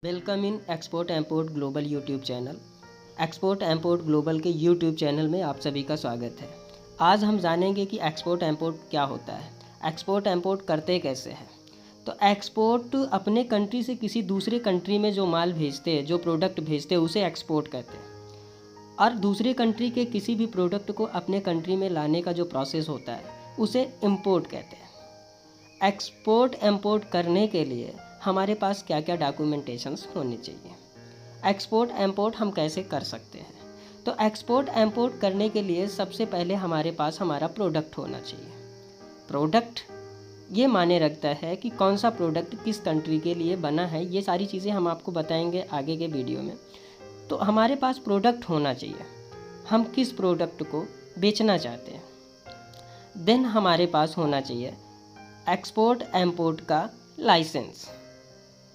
Welcome in export एम्पोर्ट global YouTube channel. Export एम्पोर्ट global के YouTube channel में आप सभी का स्वागत है। आज हम जानेंगे कि एक्सपोर्ट एम्पोर्ट क्या होता है, एक्सपोर्ट एम्पोर्ट करते कैसे हैं। तो एक्सपोर्ट अपने कंट्री से किसी दूसरे कंट्री में जो माल भेजते हैं, जो प्रोडक्ट भेजते हैं, उसे एक्सपोर्ट कहते हैं। और दूसरे कंट्री के किसी भी प्रोडक्ट को अपने कंट्री में लाने का जो प्रोसेस होता है उसे इम्पोर्ट कहते हैं। एक्सपोर्ट एम्पोर्ट करने के लिए हमारे पास क्या क्या डॉक्यूमेंटेशंस होने चाहिए, एक्सपोर्ट एम्पोर्ट हम कैसे कर सकते हैं। तो एक्सपोर्ट एम्पोर्ट करने के लिए सबसे पहले हमारे पास हमारा प्रोडक्ट होना चाहिए। प्रोडक्ट ये माने रखता है कि कौन सा प्रोडक्ट किस कंट्री के लिए बना है। ये सारी चीज़ें हम आपको बताएंगे आगे के वीडियो में। तो हमारे पास प्रोडक्ट होना चाहिए, हम किस प्रोडक्ट को बेचना चाहते हैं। देन हमारे पास होना चाहिए एक्सपोर्ट एम्पोर्ट का लाइसेंस।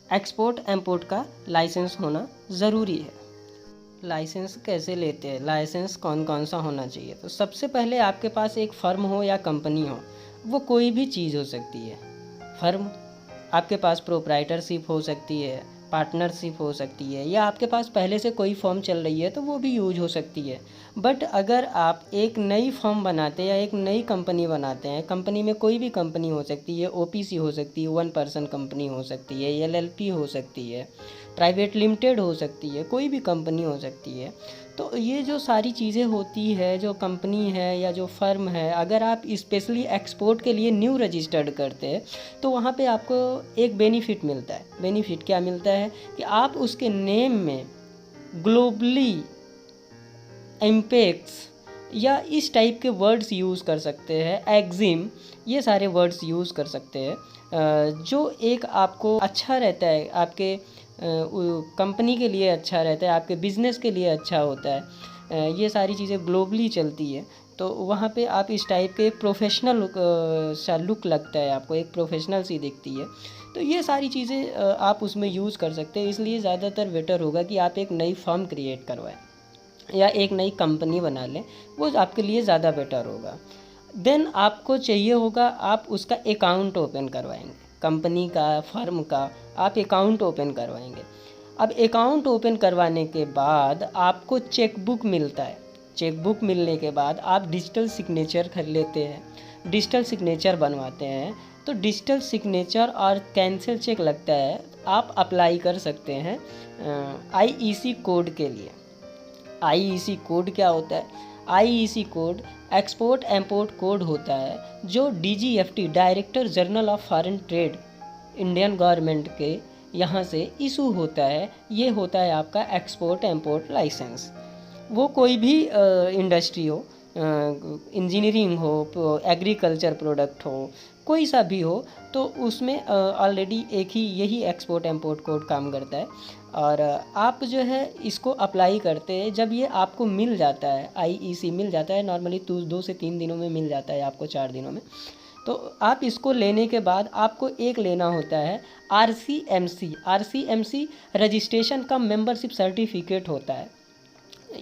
एक्सपोर्ट एम्पोर्ट का लाइसेंस होना ज़रूरी है। लाइसेंस कैसे लेते हैं, लाइसेंस कौन कौन सा होना चाहिए। तो सबसे पहले आपके पास एक फ़र्म हो या कंपनी हो, वो कोई भी चीज़ हो सकती है। फर्म आपके पास प्रोप्राइटरशिप हो सकती है, पार्टनरशिप हो सकती है, या आपके पास पहले से कोई फर्म चल रही है तो वो भी यूज हो सकती है। बट अगर आप एक नई फर्म बनाते हैं या एक नई कंपनी बनाते हैं, कंपनी में कोई भी कंपनी हो सकती है, ओपीसी हो सकती है, वन पर्सन कंपनी हो सकती है, एलएलपी हो सकती है, प्राइवेट लिमिटेड हो सकती है, कोई भी कंपनी हो सकती है। तो ये जो सारी चीज़ें होती है, जो कंपनी है या जो फर्म है, अगर आप स्पेशली एक्सपोर्ट के लिए न्यू रजिस्टर्ड करते हैं तो वहाँ पे आपको एक बेनिफिट मिलता है। बेनिफिट क्या मिलता है कि आप उसके नेम में ग्लोबली इम्पैक्ट्स या इस टाइप के वर्ड्स यूज़ कर सकते हैं, एक्जिम, ये सारे वर्ड्स यूज़ कर सकते हैं, जो एक आपको अच्छा रहता है, आपके कंपनी के लिए अच्छा रहता है, आपके बिज़नेस के लिए अच्छा होता है। ये सारी चीज़ें ग्लोबली चलती है, तो वहाँ पे आप इस टाइप के प्रोफेशनल सा लुक लगता है, आपको एक प्रोफेशनल सी दिखती है। तो ये सारी चीज़ें आप उसमें यूज़ कर सकते हैं। इसलिए ज़्यादातर बेटर होगा कि आप एक नई फर्म क्रिएट करवाएं या एक नई कंपनी बना लें, वो आपके लिए ज़्यादा बेटर होगा। देन आपको चाहिए होगा, आप उसका अकाउंट ओपन करवाएंगे, कंपनी का, फर्म का आप अकाउंट ओपन करवाएंगे। अब अकाउंट ओपन करवाने के बाद आपको चेकबुक मिलता है। चेकबुक मिलने के बाद आप डिजिटल सिग्नेचर कर लेते हैं, डिजिटल सिग्नेचर बनवाते हैं। तो डिजिटल सिग्नेचर और कैंसिल चेक लगता है, आप अप्लाई कर सकते हैं आईईसी कोड के लिए। आईईसी कोड क्या होता है? आईईसी कोड एक्सपोर्ट एम्पोर्ट कोड होता है, जो DGFT, director general of foreign trade, Indian government के यहाँ से इशू होता है। ये होता है आपका एक्सपोर्ट एम्पोर्ट लाइसेंस। वो कोई भी इंडस्ट्री हो, इंजीनियरिंग हो, एग्रीकल्चर प्रोडक्ट हो, कोई सा भी हो, तो उसमें ऑलरेडी एक ही यही एक्सपोर्ट एम्पोर्ट कोड काम करता है। और आप जो है इसको अप्लाई करते हैं, जब ये आपको मिल जाता है, आईईसी मिल जाता है, नॉर्मली 2 से 3 दिनों में मिल जाता है आपको, 4 दिनों में। तो आप इसको लेने के बाद आपको एक लेना होता है आरसीएमसी। आरसीएमसी रजिस्ट्रेशन का मेंबरशिप सर्टिफिकेट होता है।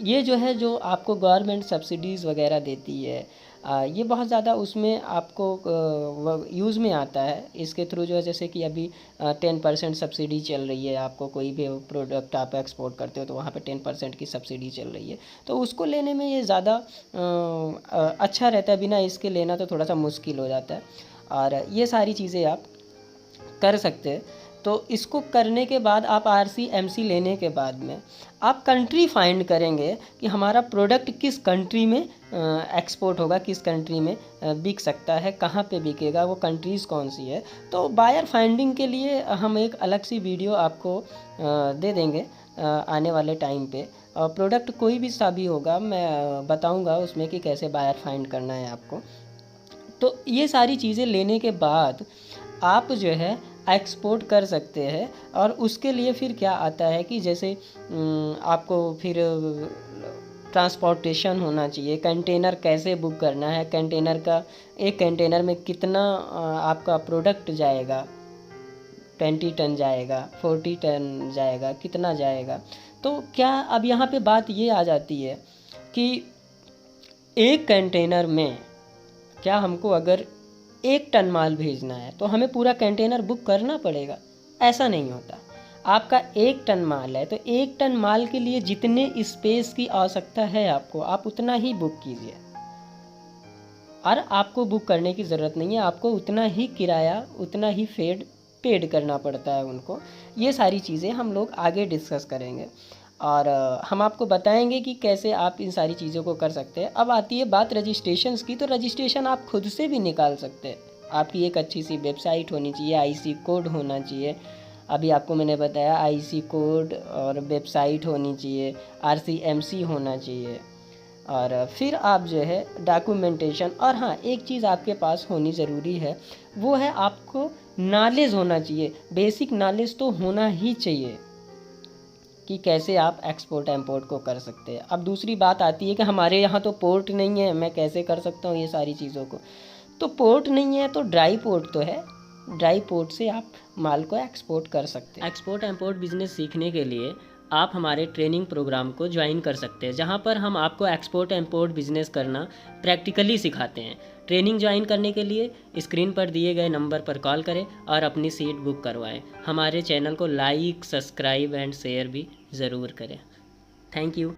ये जो है, जो आपको गवर्नमेंट सब्सिडीज़ वगैरह देती है, ये बहुत ज़्यादा उसमें आपको यूज़ में आता है। इसके थ्रू जो है, जैसे कि अभी 10% सब्सिडी चल रही है, आपको कोई भी प्रोडक्ट आप एक्सपोर्ट करते हो तो वहाँ पे 10% की सब्सिडी चल रही है। तो उसको लेने में ये ज़्यादा अच्छा रहता है, बिना इसके लेना तो थोड़ा सा मुश्किल हो जाता है। और ये सारी चीज़ें आप कर सकते हैं। तो इसको करने के बाद आप आरसीएमसी लेने के बाद में आप कंट्री फाइंड करेंगे कि हमारा प्रोडक्ट किस कंट्री में एक्सपोर्ट होगा, किस कंट्री में बिक सकता है, कहाँ पे बिकेगा, वो कंट्रीज़ कौन सी है। तो बायर फाइंडिंग के लिए हम एक अलग सी वीडियो आपको दे देंगे आने वाले टाइम पे। प्रोडक्ट कोई भी सा भी होगा, मैं बताऊंगा उसमें कि कैसे बायर फाइंड करना है आपको। तो ये सारी चीज़ें लेने के बाद आप जो है एक्सपोर्ट कर सकते हैं। और उसके लिए फिर क्या आता है कि जैसे आपको फिर ट्रांसपोर्टेशन होना चाहिए, कंटेनर कैसे बुक करना है, कंटेनर का, एक कंटेनर में कितना आपका प्रोडक्ट जाएगा, 20 टन जाएगा, 40 टन जाएगा, कितना जाएगा। तो क्या अब यहाँ पे बात ये आ जाती है कि एक कंटेनर में क्या हमको अगर 1 टन माल भेजना है तो हमें पूरा कंटेनर बुक करना पड़ेगा? ऐसा नहीं होता। आपका 1 टन माल है तो 1 टन माल के लिए जितने स्पेस की आवश्यकता है आपको, आप उतना ही बुक कीजिए। और आपको बुक करने की ज़रूरत नहीं है, आपको उतना ही किराया, उतना ही पेड करना पड़ता है उनको। ये सारी चीज़ें हम लोग आगे डिस्कस करेंगे और हम आपको बताएंगे कि कैसे आप इन सारी चीज़ों को कर सकते हैं। अब आती है बात रजिस्ट्रेशंस की, तो रजिस्ट्रेशन आप खुद से भी निकाल सकते हैं। आपकी एक अच्छी सी वेबसाइट होनी चाहिए, आईसी कोड होना चाहिए। अभी आपको मैंने बताया आईसी कोड और वेबसाइट होनी चाहिए, आरसीएमसी होना चाहिए और फिर आप जो है डॉक्यूमेंटेशन। और हाँ, एक चीज़ आपके पास होनी ज़रूरी है, वो है आपको नॉलेज होना चाहिए। बेसिक नॉलेज तो होना ही चाहिए कि कैसे आप एक्सपोर्ट इंपोर्ट को कर सकते हैं। अब दूसरी बात आती है कि हमारे यहाँ तो पोर्ट नहीं है, मैं कैसे कर सकता हूँ ये सारी चीज़ों को। तो पोर्ट नहीं है तो ड्राई पोर्ट तो है, ड्राई पोर्ट से आप माल को एक्सपोर्ट कर सकते हैं। एक्सपोर्ट इंपोर्ट बिजनेस सीखने के लिए आप हमारे ट्रेनिंग प्रोग्राम को ज्वाइन कर सकते हैं, जहां पर हम आपको एक्सपोर्ट इंपोर्ट बिजनेस करना प्रैक्टिकली सिखाते हैं। ट्रेनिंग ज्वाइन करने के लिए स्क्रीन पर दिए गए नंबर पर कॉल करें और अपनी सीट बुक करवाएं। हमारे चैनल को लाइक, सब्सक्राइब एंड शेयर भी ज़रूर करें। Thank you.